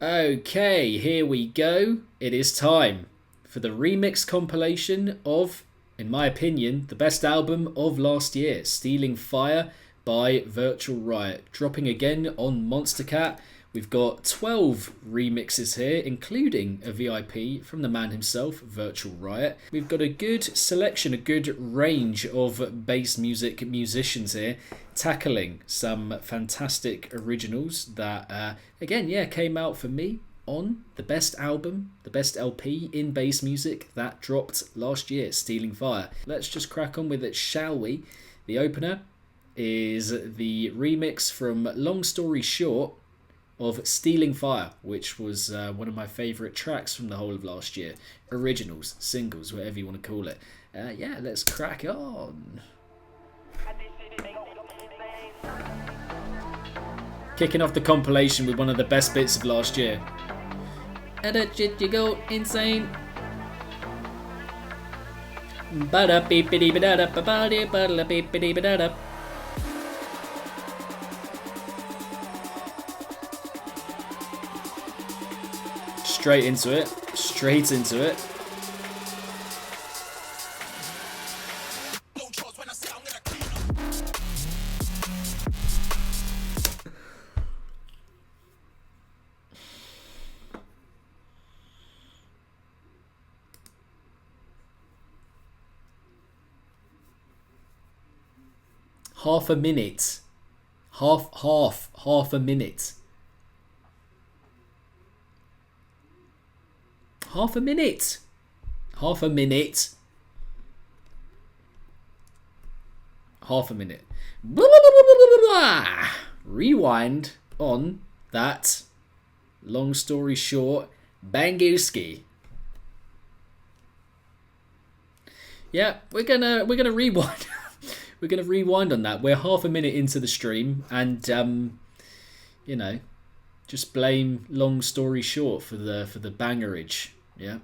Okay, here we go. It is time for the remix compilation of, in my opinion, the best album of last year, Stealing Fire by Virtual Riot. Dropping again on monstercat. We've got 12 remixes here, including a VIP from the man himself, Virtual Riot. We've got a good selection, a good range of bass music musicians here, tackling some fantastic originals that, again, came out for me on the best album, the best LP in bass music that dropped last year, Stealing Fire. Let's just crack on with it, shall we? The opener is the remix from Long Story Short of Stealing Fire, which was one of my favourite tracks from the whole of last year. Originals, singles, whatever you want to call it. Yeah, let's crack on. Kicking off the compilation with one of the best bits of last year. And that shit you go insane. Straight into it. Straight into it. Half a minute. Half a minute. Half a minute. Half a minute. Half a minute. Rewind on that Long Story Short Banguski. Yeah, we're gonna rewind. We're gonna rewind on that. We're half a minute into the stream, and you know, just blame Long Story Short for the bangerage. Yeah.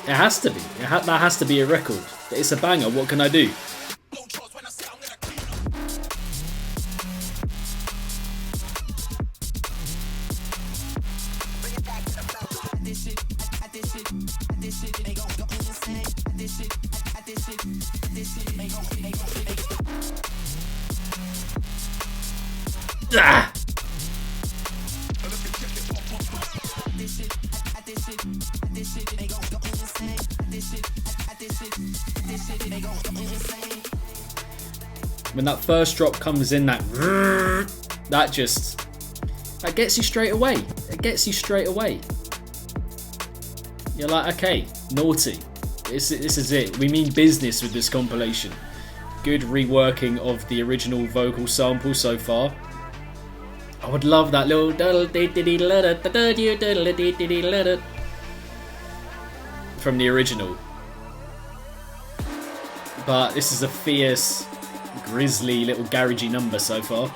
It has to be. That has to be a record. It's a banger. What can I do? Ah! When that first drop comes in, that gets you straight away. It gets you straight away. You're like, okay, naughty. This is it. We mean business with this compilation. Good reworking of the original vocal sample so far. I would love that little from the original. But this is a fierce, grisly little garagey number so far.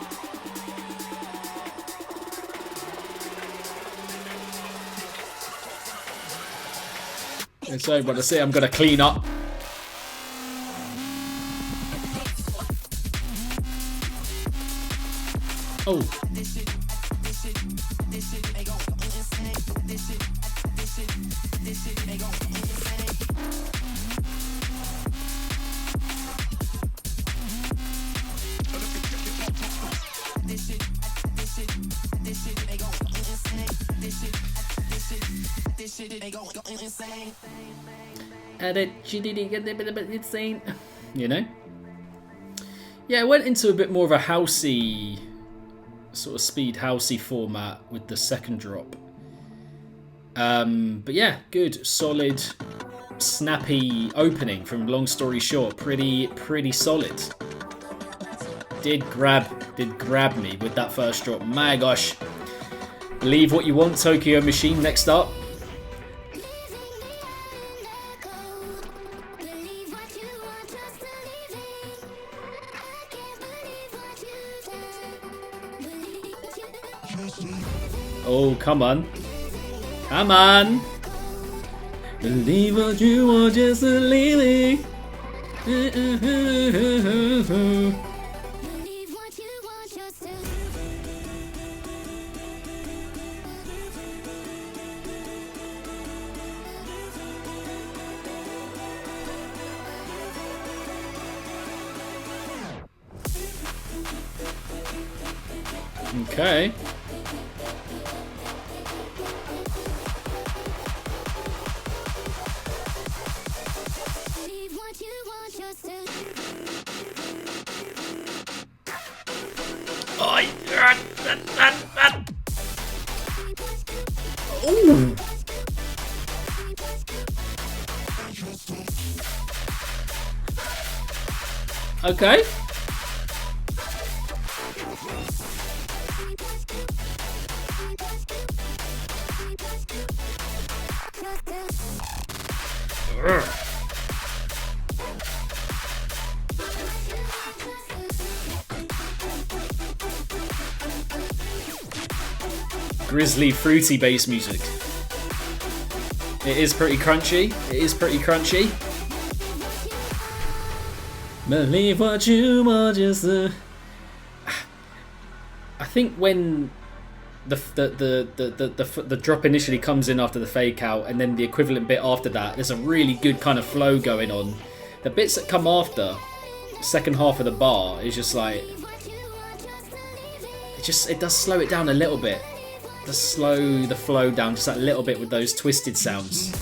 So, but I say I'm gonna clean up. Oh. Insane, you know. Yeah, it went into a bit more of a housey, sort of speed housey format with the second drop. But yeah, good, solid, snappy opening from Long Story Short. Pretty solid. Did grab me with that first drop. My gosh. Believe what you want, Tokyo Machine. Next up. Oh, come on. Come on. Believe what you want, just believe it. Okay. Ooh. Okay. Grizzly, fruity bass music. It is pretty crunchy. It is pretty crunchy. Believe what you want, just I think when the drop initially comes in after the fake out, and then the equivalent bit after that, there's a really good kind of flow going on. The bits that come after, second half of the bar, is just like it does slow it down a little bit. It does slow the flow down just a little bit with those twisted sounds.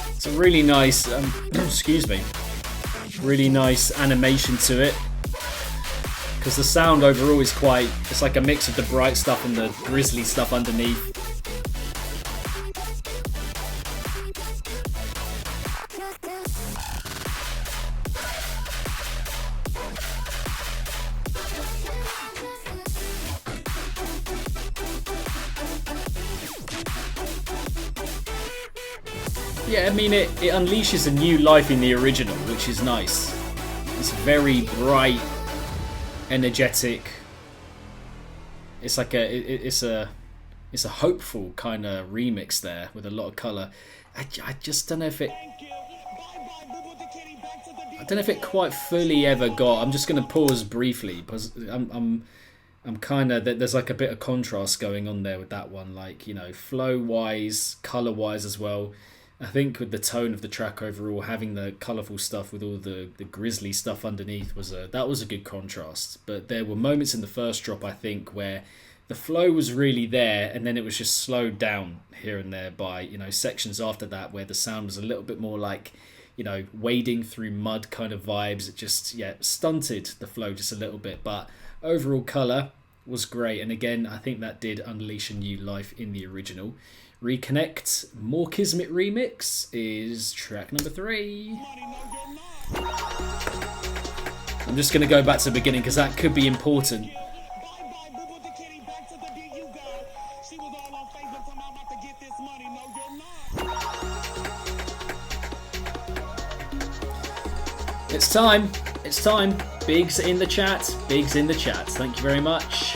It's a really nice, excuse me, really nice animation to it, because the sound overall is quite, it's like a mix of the bright stuff and the grizzly stuff underneath. Yeah, I mean, it unleashes a new life in the original, which is nice. It's very bright, energetic. It's like it's a hopeful kind of remix there with a lot of color. I just don't know if it. I don't know if it quite fully ever got. I'm just going to pause briefly because I'm kind of, there's like a bit of contrast going on there with that one, like, you know, flow wise, color wise as well. I think with the tone of the track overall, having the colourful stuff with all the grisly stuff underneath was a good contrast. But there were moments in the first drop, I think, where the flow was really there, and then it was just slowed down here and there by, you know, sections after that where the sound was a little bit more like, you know, wading through mud kind of vibes. It just, yeah, stunted the flow just a little bit. But overall colour was great, and again, I think that did unleash a new life in the original. Reconnect, More Kismet Remix is track number 3. I'm just going to go back to the beginning because that could be important. It's time. It's time. Biggs in the chat. Biggs in the chat. Thank you very much.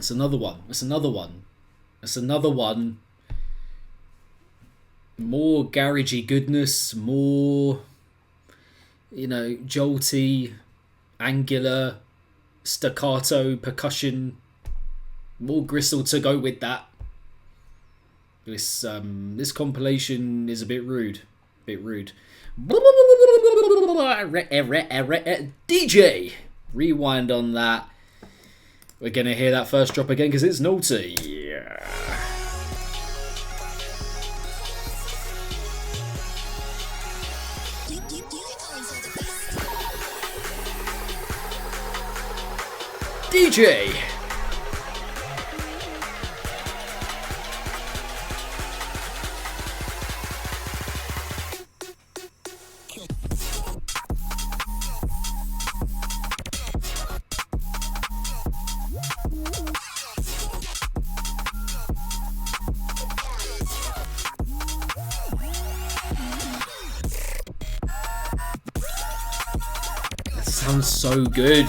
It's another one. It's another one. It's another one. More garagey goodness, more, you know, jolty, angular, staccato, percussion, more gristle to go with that. This compilation is a bit rude. DJ! Rewind on that. We're going to hear that first drop again because it's naughty. Yeah. DJ! That sounds so good.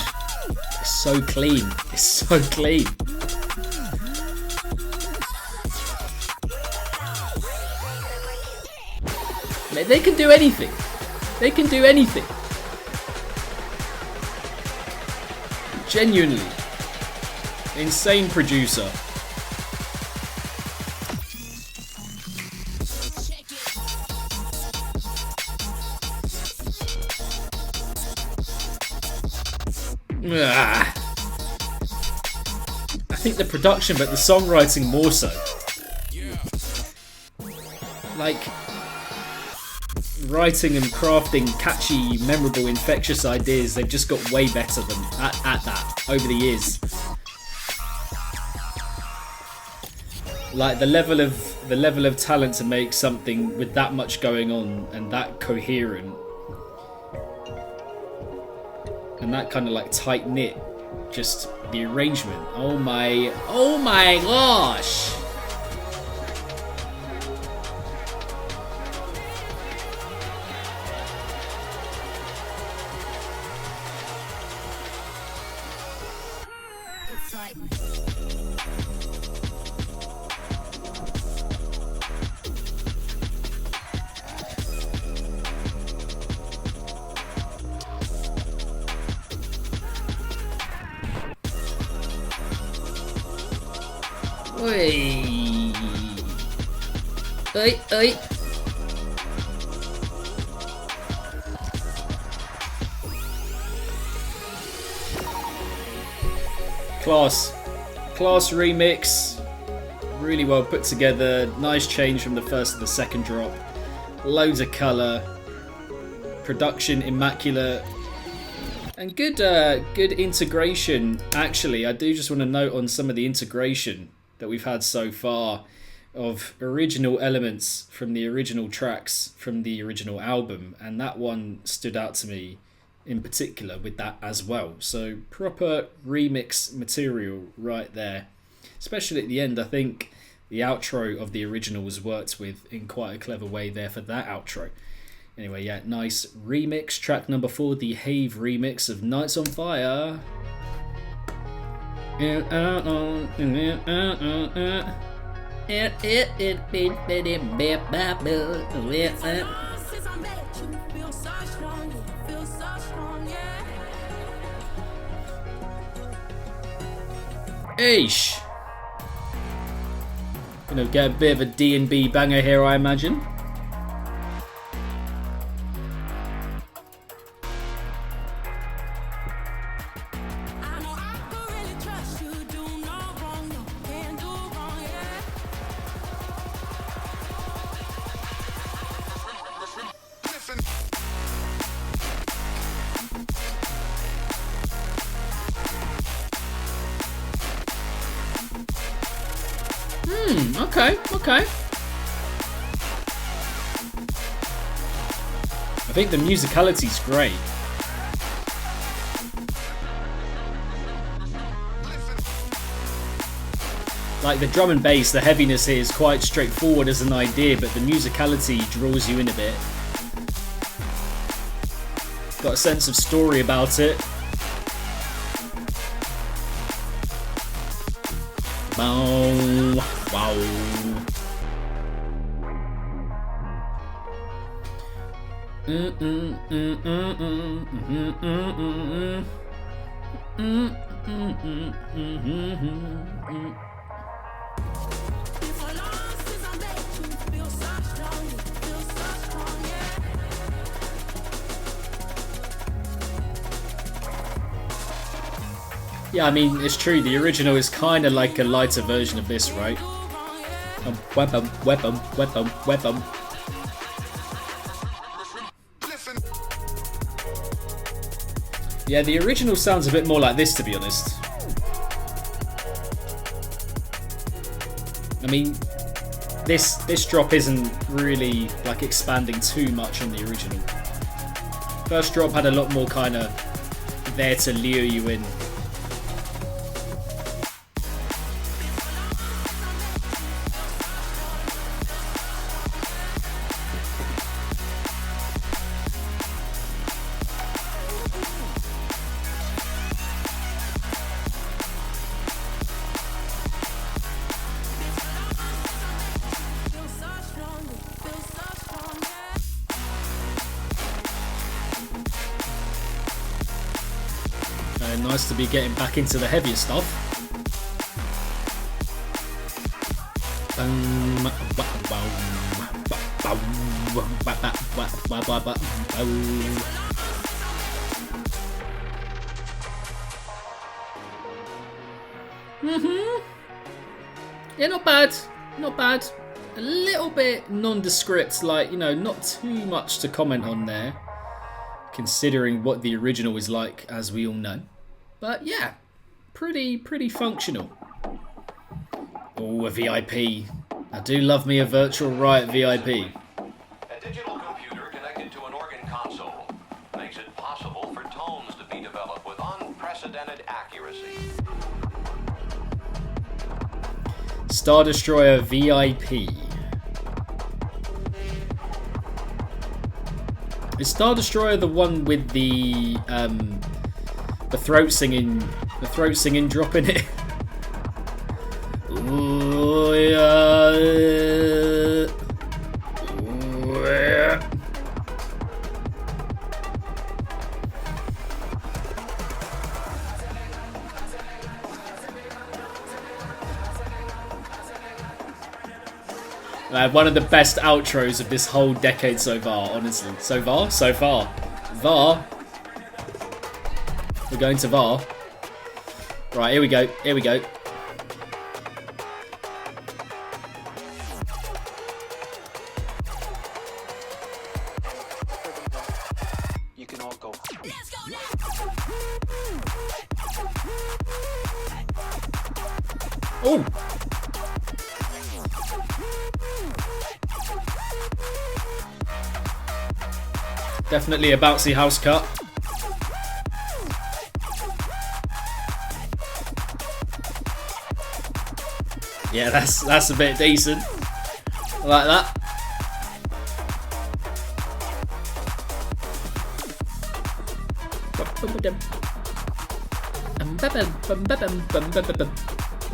It's so clean. It's so clean. They can do anything. They can do anything. Genuinely. Insane producer. I think the production, but the songwriting more so. Like, writing and crafting catchy, memorable, infectious ideas, they've just got way better than at that over the years. Like the level of talent to make something with that much going on and that coherent and that kind of like tight knit, just the arrangement. Oh my gosh! Oi. Oi, oi. Class remix. Really well put together. Nice change from the first to the second drop. Loads of colour. Production immaculate. And good integration. Actually, I do just want to note on some of the integration that we've had so far of original elements from the original tracks from the original album, and that one stood out to me in particular with that as well. So proper remix material right there, especially at the end. I think the outro of the original was worked with in quite a clever way there for that outro. Anyway, yeah, nice remix. Track number 4, the Have remix of Nights on Fire. Eesh. Gonna get a bit of a D&B banger here, I imagine. Okay. I think the musicality's great. Like the drum and bass, the heaviness here is quite straightforward as an idea, but the musicality draws you in a bit. Got a sense of story about it. Bow. Wow. Yeah, I mean, it's true. The original is kind of like a lighter version of this, right? Weapon. Yeah, the original sounds a bit more like this, to be honest. I mean, this drop isn't really like expanding too much on the original. First drop had a lot more kind of there to lure you in. Nice to be getting back into the heavier stuff. Yeah, not bad. Not bad. A little bit nondescript, like, you know, not too much to comment on there, considering what the original is like, as we all know. But yeah, pretty functional. Oh, a VIP. I do love me a virtual Riot VIP. A digital computer connected to an organ console makes it possible for tones to be developed with unprecedented accuracy. Star Destroyer VIP. Is Star Destroyer the one with the throat singing drop in it? Ooh, yeah. Ooh, yeah. One of the best outros of this whole decade so far, honestly. So far? VAR. We're going to VAR. Right, here we go. You can all go. Oh! Definitely a bouncy house cut. Yeah, that's a bit decent. I like that.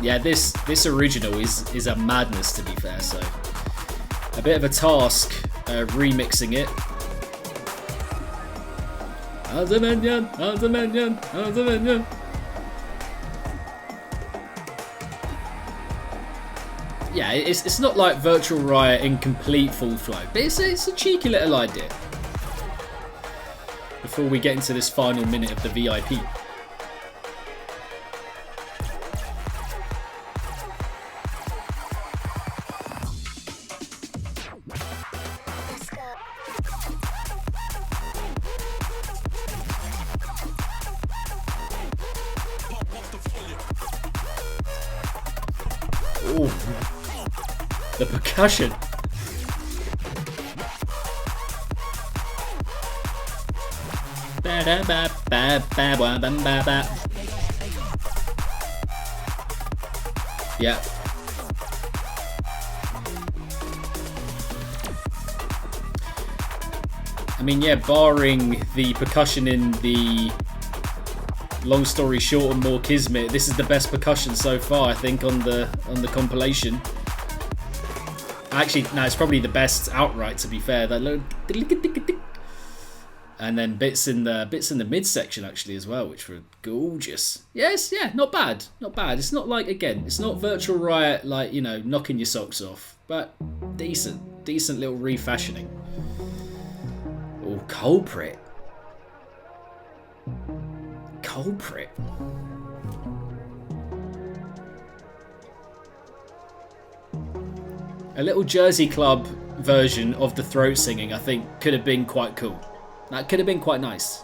Yeah, this original is a madness, to be fair. So a bit of a task remixing it. As a minion. Yeah, it's not like Virtual Riot in complete full flow, but it's a cheeky little idea. Before we get into this final minute of the VIP. Ooh. The percussion. Yeah. I mean, yeah, barring the percussion in the long story short and more kismet, this is the best percussion so far, I think, on the compilation. Actually, no, it's probably the best outright, to be fair. That little, and then bits in the midsection actually as well, which were gorgeous. Yes, yeah, not bad, not bad. It's not like, again, it's not Virtual Riot like, you know, knocking your socks off, but decent little refashioning. Oh, culprit. A little Jersey Club version of the throat singing, I think, could have been quite cool. That could have been quite nice.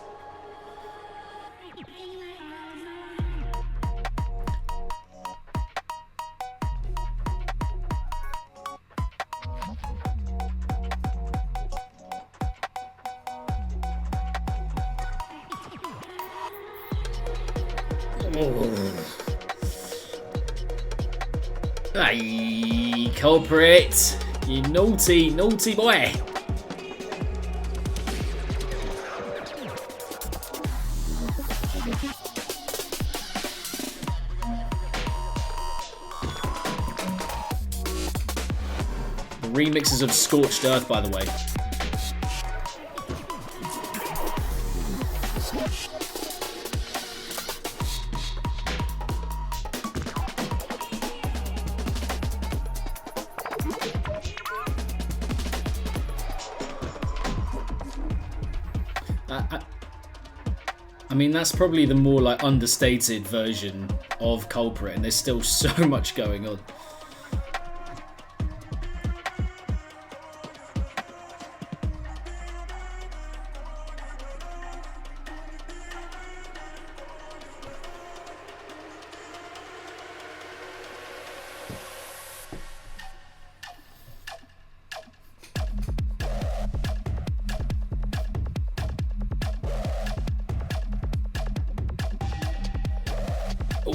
Hey, culprit! You naughty boy! The remixes of Scorched Earth, by the way. I mean, that's probably the more like understated version of Culprit, and there's still so much going on.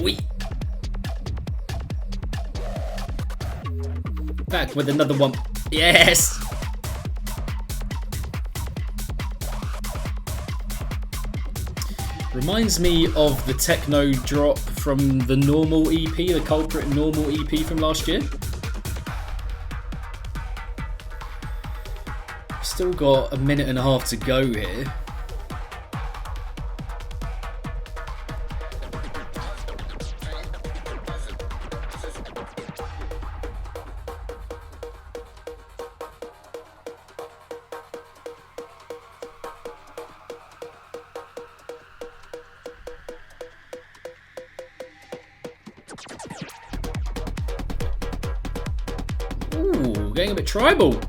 Oui. Back with another one. Yes. Reminds me of the techno drop from the normal EP, the Culprit normal EP from last year. Still got a minute and a half to go here. Ooh, getting a bit tribal.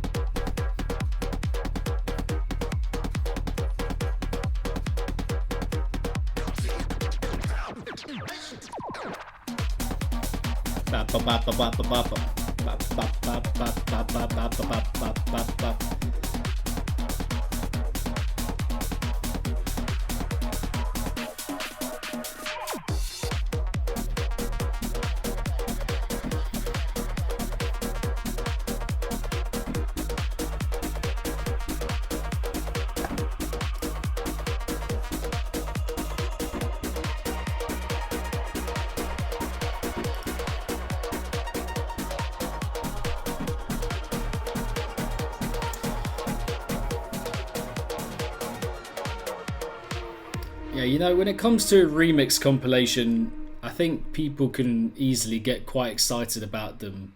Yeah, you know, when it comes to a remix compilation, I think people can easily get quite excited about them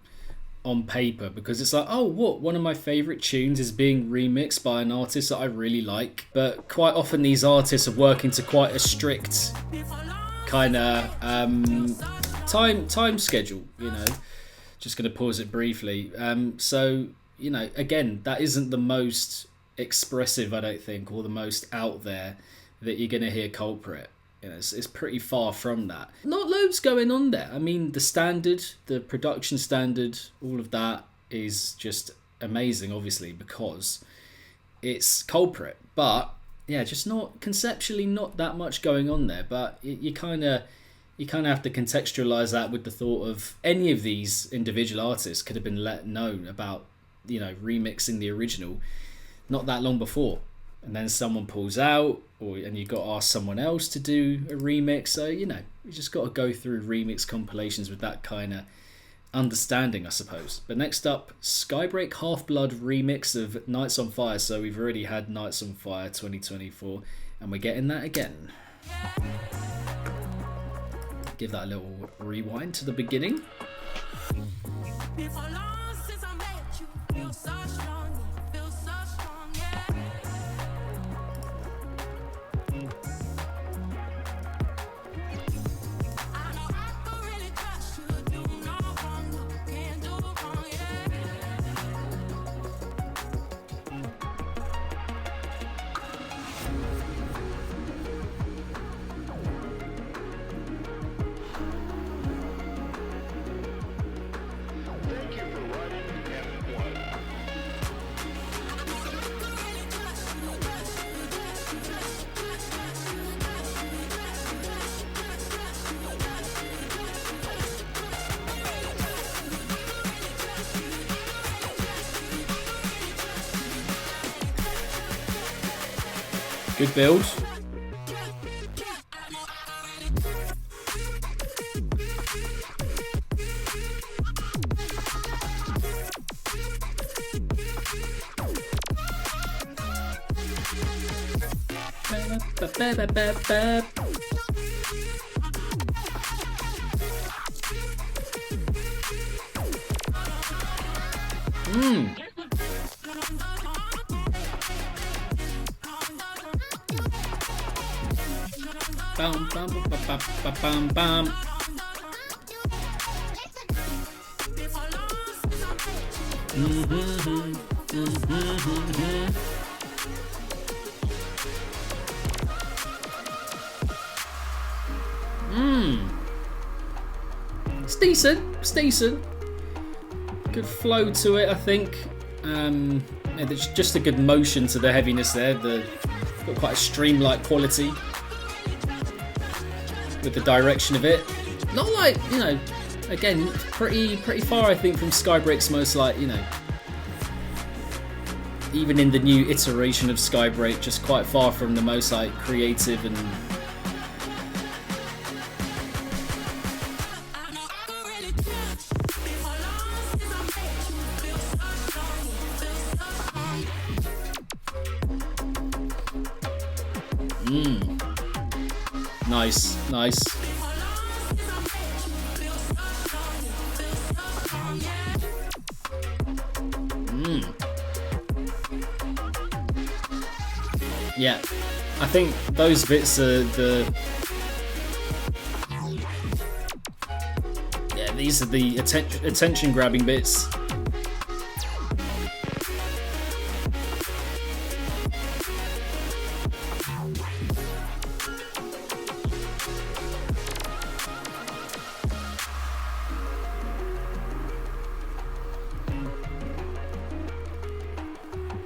on paper because it's like, oh, what? One of my favourite tunes is being remixed by an artist that I really like. But quite often these artists are working to quite a strict kind of time schedule, you know. Just going to pause it briefly. So, you know, again, that isn't the most expressive, I don't think, or the most out there that you're going to hear Culprit. You know, it's pretty far from that. Not loads going on there. I mean, the standard, the production standard, all of that is just amazing, obviously, because it's Culprit. But yeah, just not conceptually, not that much going on there. But you kind of have to contextualize that with the thought of any of these individual artists could have been let known about, you know, remixing the original not that long before. and then someone pulls out, and you got to ask someone else to do a remix. So you just got to go through remix compilations with that kind of understanding, I suppose. But next up, Skybreak Half-Blood remix of Nights on Fire. So we've already had Nights on Fire 2024, and we're getting that again. Give that a little rewind to the beginning. Good build. Bam, bam, bam, bam, bam, bam. It's decent. It's decent. Good flow to it, I think. Yeah, there's just a good motion to the heaviness there. Got quite a stream-like quality with the direction of it. Not like, again, pretty far, I think, from Skybreak's most, like, even in the new iteration of Skybreak, just quite far from the most, like, creative and nice. Yeah, I think those bits are these are the attention grabbing bits.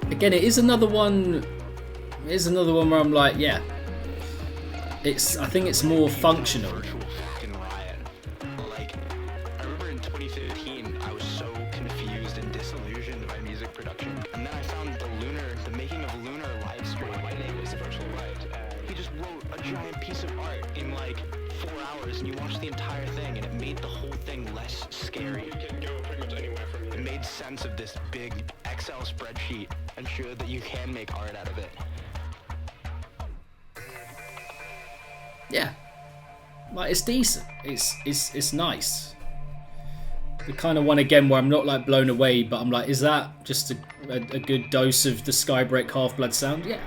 Again, it is another one where I'm like, yeah, I think it's more functional. Riot. Like, I remember in 2015, I was so confused and disillusioned by music production, and then I found the making of Lunar live stream. My name is Virtual Riot. He just wrote a giant piece of art in like 4 hours, and you watch the entire thing, and it made the whole thing less scary. You can go pretty much anywhere from It made sense of this big Excel spreadsheet and showed that you can make art out of it. Yeah, like, it's decent. It's nice. The kind of one again where I'm not like blown away, but I'm like, is that just a good dose of the Skybreak Half-Blood sound? Yeah.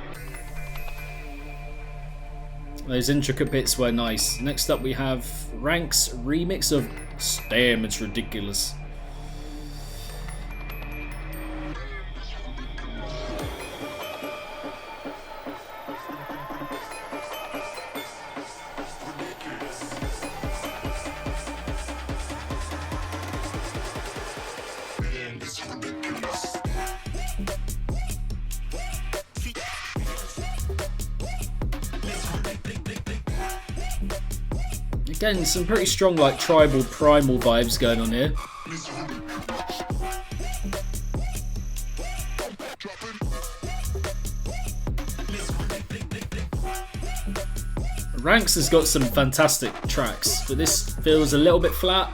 Those intricate bits were nice. Next up we have Rank's remix of Damn, It's Ridiculous. Again, some pretty strong, like, tribal, primal vibes going on here. Ranks has got some fantastic tracks, but this feels a little bit flat.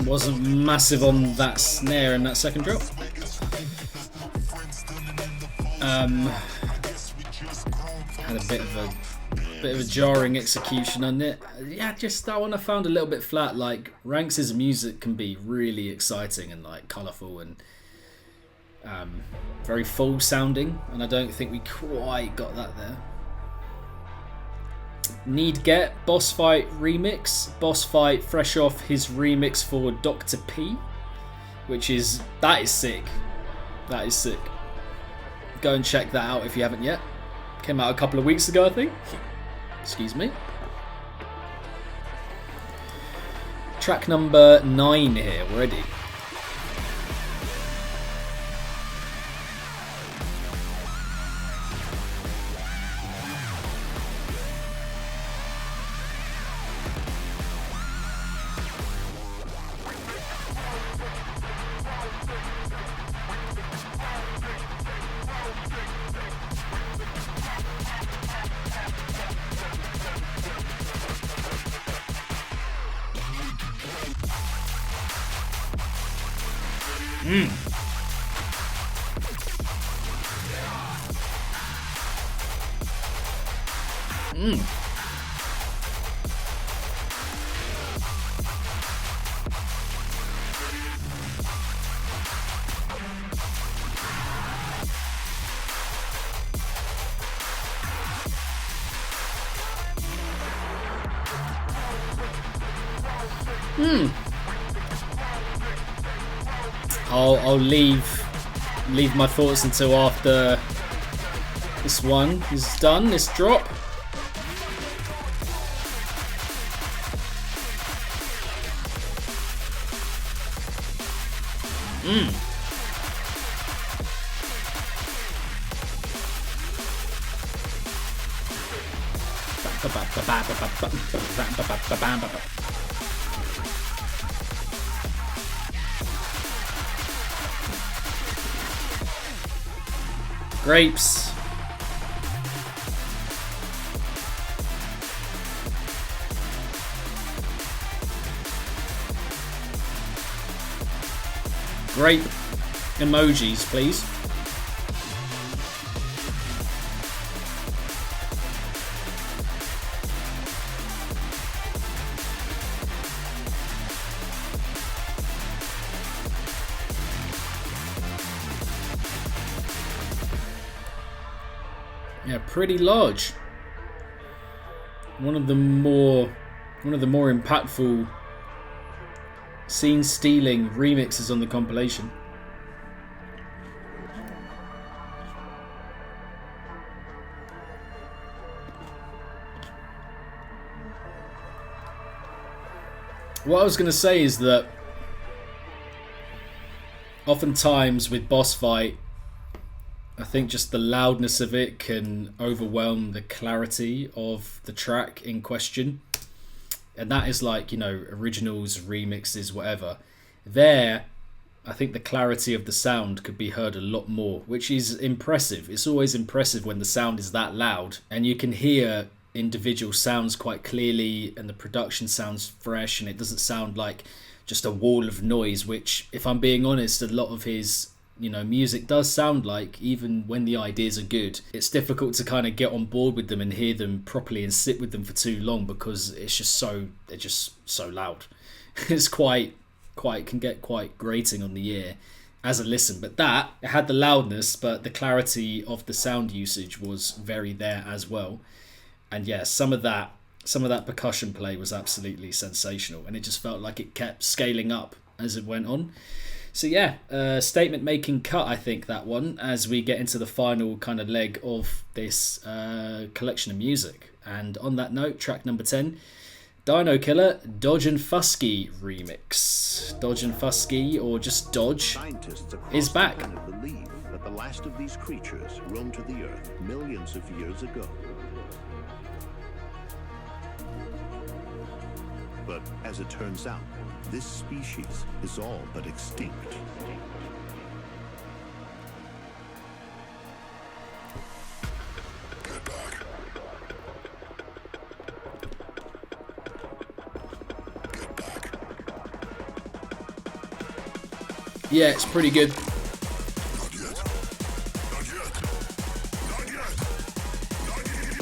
Wasn't massive on that snare in that second drop. Had a bit of a jarring execution on it. Yeah, just that one I found a little bit flat. Like Ranks' music can be really exciting and like colourful and very full sounding, and I don't think we quite got that there. Need Get Boss Fight remix. Boss Fight fresh off his remix for Dr. P, that is sick. That is sick. Go and check that out if you haven't yet. Came out a couple of weeks ago, I think. Excuse me. Track number 9 here, we're ready. I'll leave my thoughts until after this one is done, this drop. Grapes. Grape emojis, please. Yeah, pretty large. One of the more impactful scene-stealing remixes on the compilation. What I was going to say is that oftentimes with Boss Fight, I think just the loudness of it can overwhelm the clarity of the track in question. And that is like, you know, originals, remixes, whatever. There, I think the clarity of the sound could be heard a lot more, which is impressive. It's always impressive when the sound is that loud and you can hear individual sounds quite clearly and the production sounds fresh and it doesn't sound like just a wall of noise, which, if I'm being honest, a lot of his music does sound like, even when the ideas are good. It's difficult to kind of get on board with them and hear them properly and sit with them for too long because they're just so loud. It's quite can get quite grating on the ear as a listen. But that, it had the loudness, but the clarity of the sound usage was very there as well. And yeah, some of that percussion play was absolutely sensational, and it just felt like it kept scaling up as it went on. So yeah, statement making cut, I think, that one, as we get into the final kind of leg of this collection of music. And on that note, track number 10, Dino Killer, Dodge and Fusky remix. Dodge and Fusky, or just Dodge, is back. Scientists believe that the last of these creatures roamed to the Earth millions of years ago. But as it turns out, this species is all but extinct. Get back. Get back. Yeah, it's pretty good. Not yet. Not yet. Not yet. Not yet.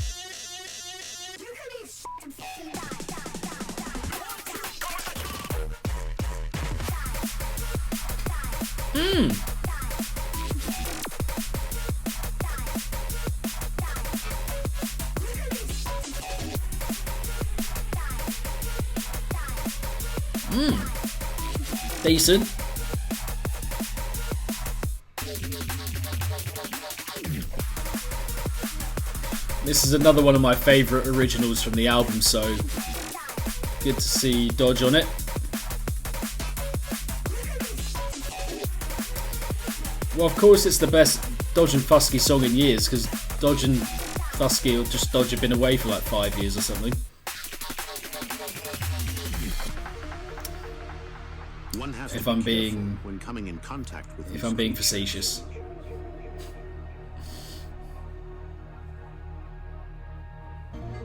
Decent. This is another one of my favourite originals from the album, so good to see Dodge on it. Well, of course it's the best Dodge and Fusky song in years, because Dodge and Fusky, or just Dodge, have been away for like 5 years or something. One has to If be I'm careful being when coming in contact with if these I'm being creatures. facetious.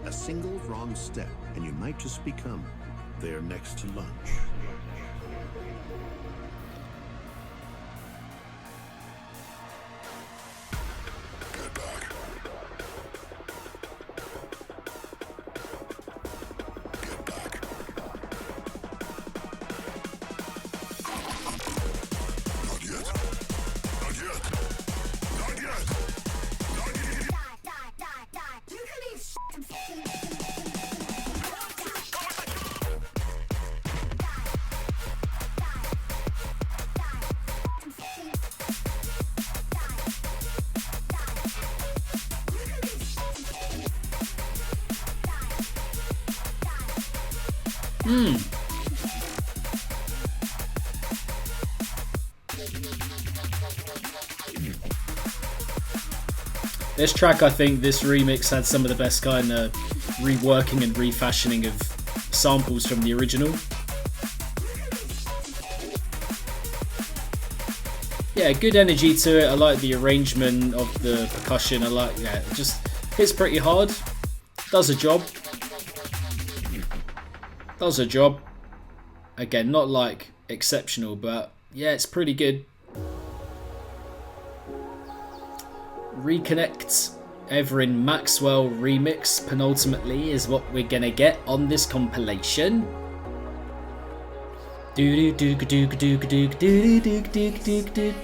A single wrong step, and you might just become their next to lunch. Get back. Get back. Not yet. Not yet. Not yet. Not yet. This track, I think this remix had some of the best kind of reworking and refashioning of samples from the original. Yeah, good energy to it. I like the arrangement of the percussion. I like, yeah, it just hits pretty hard. Does a job. Does a job. Again, not like exceptional, but yeah, it's pretty good. Reconnect Everin Maxwell remix penultimately is what we're gonna get on this compilation. Do do do do do do do do do do do.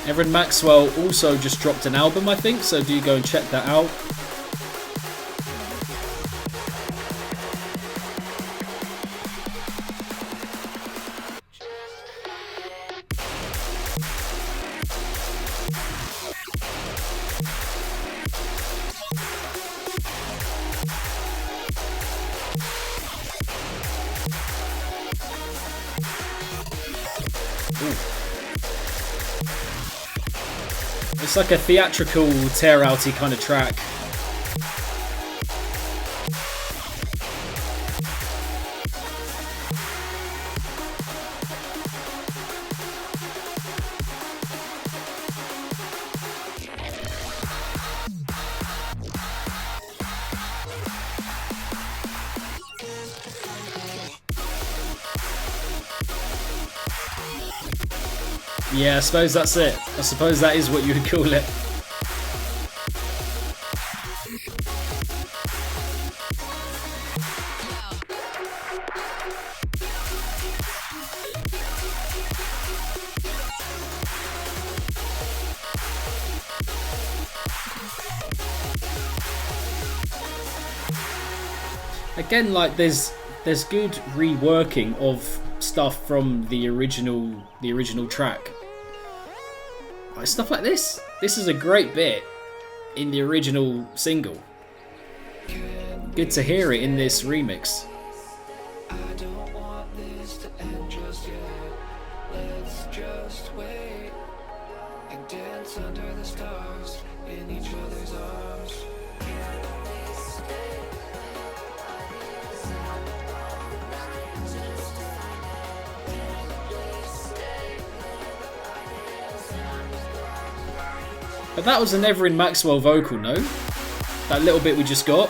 Everin Maxwell also just dropped an album, I think, so do go and check that out. It's like a theatrical tear-outy kind of track. Yeah, I suppose that's it. I suppose that is what you would call it. Again, like there's good reworking of stuff from the original track. Like stuff like this. This is a great bit in the original single. Good to hear it in this remix. I don't want this to end just yet. Let's just wait and dance under the stars in each other's arms. But that was an Everin Maxwell vocal, no? That little bit we just got.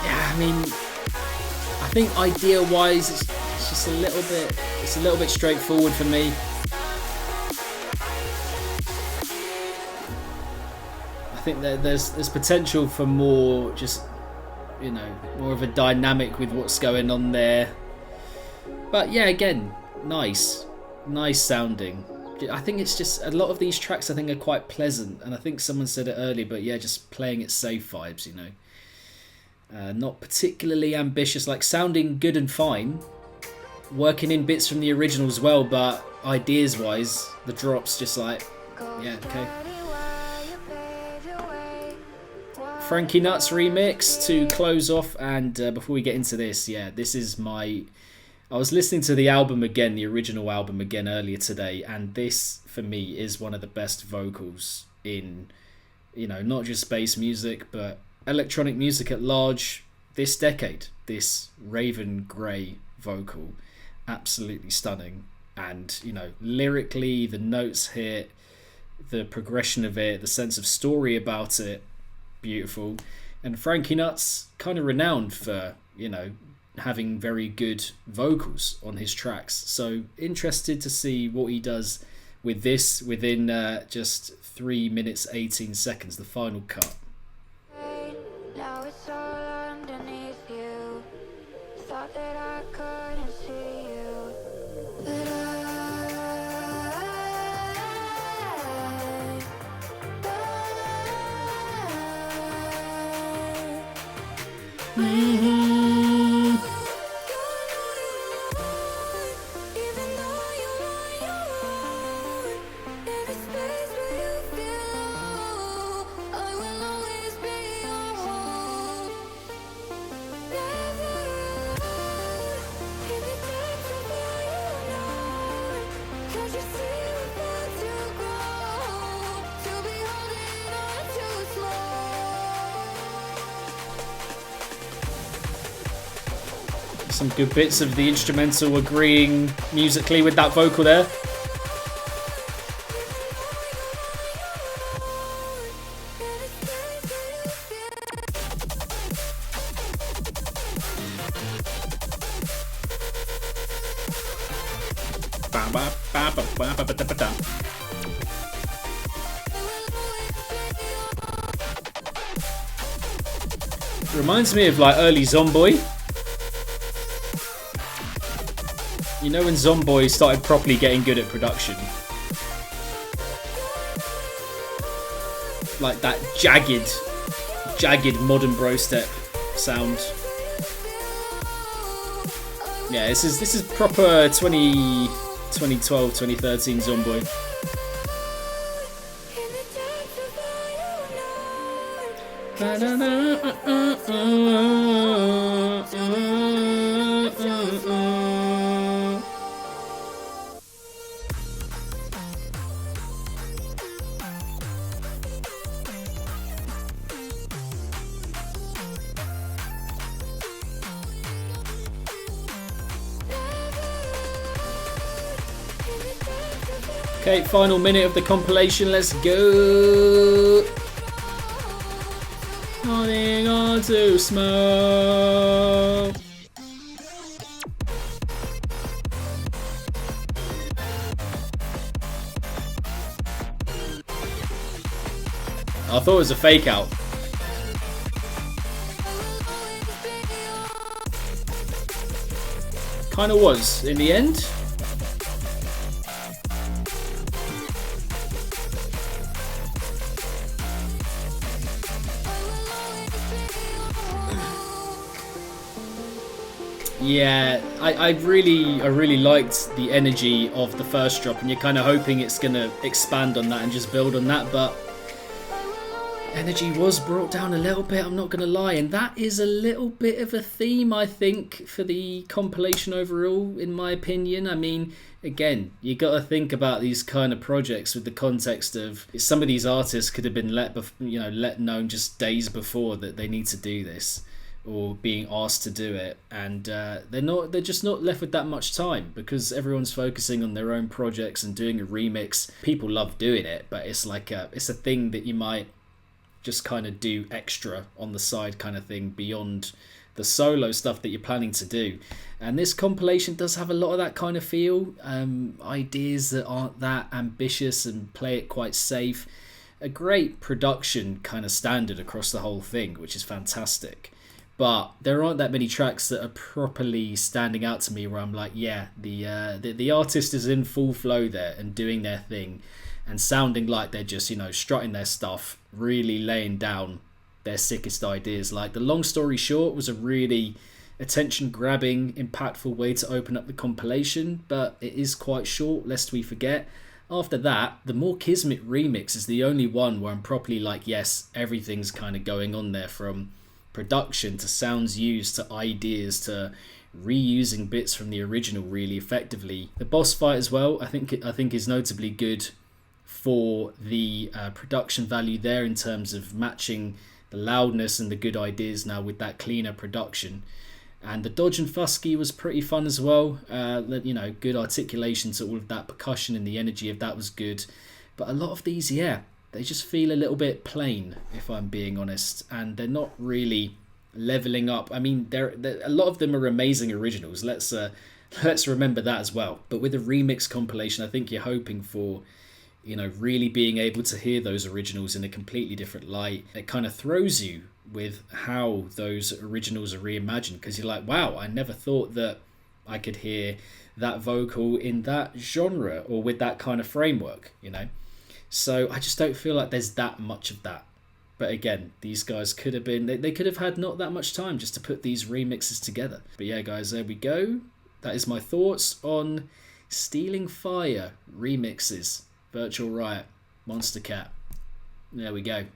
Yeah, I mean, I think idea-wise, it's just a little bit straightforward for me. I think that there's potential for more, just, you know, more of a dynamic with what's going on there. But yeah, again, nice sounding. I think it's just a lot of these tracks I think are quite pleasant, and I think someone said it earlier, but yeah, just playing it safe vibes, you know. Not particularly ambitious, like sounding good and fine, working in bits from the original as well, but ideas wise, the drops just like, yeah, okay. Frankie Nuts remix to close off, and before we get into this, yeah, this is my... I was listening to the album again, the original album again earlier today, and this, for me, is one of the best vocals in, you know, not just bass music, but electronic music at large this decade. This Raven Grey vocal, absolutely stunning. And, you know, lyrically, the notes hit, the progression of it, the sense of story about it, beautiful. And Frankie Nuts, kind of renowned for, you know, having very good vocals on his tracks, so interested to see what he does with this within just 3 minutes 18 seconds, the final cut. Now it's all underneath you. Thought that I couldn't see you, but Some good bits of the instrumental agreeing musically with that vocal there. Reminds me of like early Zomboy. You know when Zomboy started properly getting good at production? Like that jagged modern bro step sound. Yeah, this is proper 2012, 2013 Zomboy. Okay, final minute of the compilation. Let's go. Holding on to smoke. I thought it was a fake out. Kind of was in the end. Yeah, I really liked the energy of the first drop, and you're kind of hoping it's gonna expand on that and just build on that, but energy was brought down a little bit, I'm not gonna lie, and that is a little bit of a theme, I think, for the compilation overall, in my opinion. I mean, again, you got to think about these kind of projects with the context of some of these artists could have been let known just days before that they need to do this, or being asked to do it, and they're just not left with that much time because everyone's focusing on their own projects and doing a remix. People love doing it, but it's like it's a thing that you might just kind of do extra on the side kind of thing beyond the solo stuff that you're planning to do. And this compilation does have a lot of that kind of feel, ideas that aren't that ambitious and play it quite safe, a great production kind of standard across the whole thing, which is fantastic. But there aren't that many tracks that are properly standing out to me where I'm like, yeah, the artist is in full flow there and doing their thing and sounding like they're just, strutting their stuff, really laying down their sickest ideas. Like the Long Story Short was a really attention-grabbing, impactful way to open up the compilation, but it is quite short, lest we forget. After that, the More Kismet remix is the only one where I'm properly like, yes, everything's kind of going on there, from production to sounds used to ideas to reusing bits from the original really effectively. The boss fight as well, I think is notably good for the production value there in terms of matching the loudness and the good ideas now with that cleaner production. And the Dodge and Fusky was pretty fun as well. Good articulation to all of that percussion, and the energy of that was good. But a lot of these, they just feel a little bit plain, if I'm being honest, and they're not really leveling up. I mean, they're a lot of them are amazing originals. Let's remember that as well. But with a remix compilation, I think you're hoping for, really being able to hear those originals in a completely different light. It kind of throws you with how those originals are reimagined, because you're like, wow, I never thought that I could hear that vocal in that genre or with that kind of framework, So I just don't feel like there's that much of that. But again, these guys could have been, they could have had not that much time just to put these remixes together. But yeah, guys, there we go. That is my thoughts on Stealing Fire remixes, Virtual Riot, Monstercat. There we go.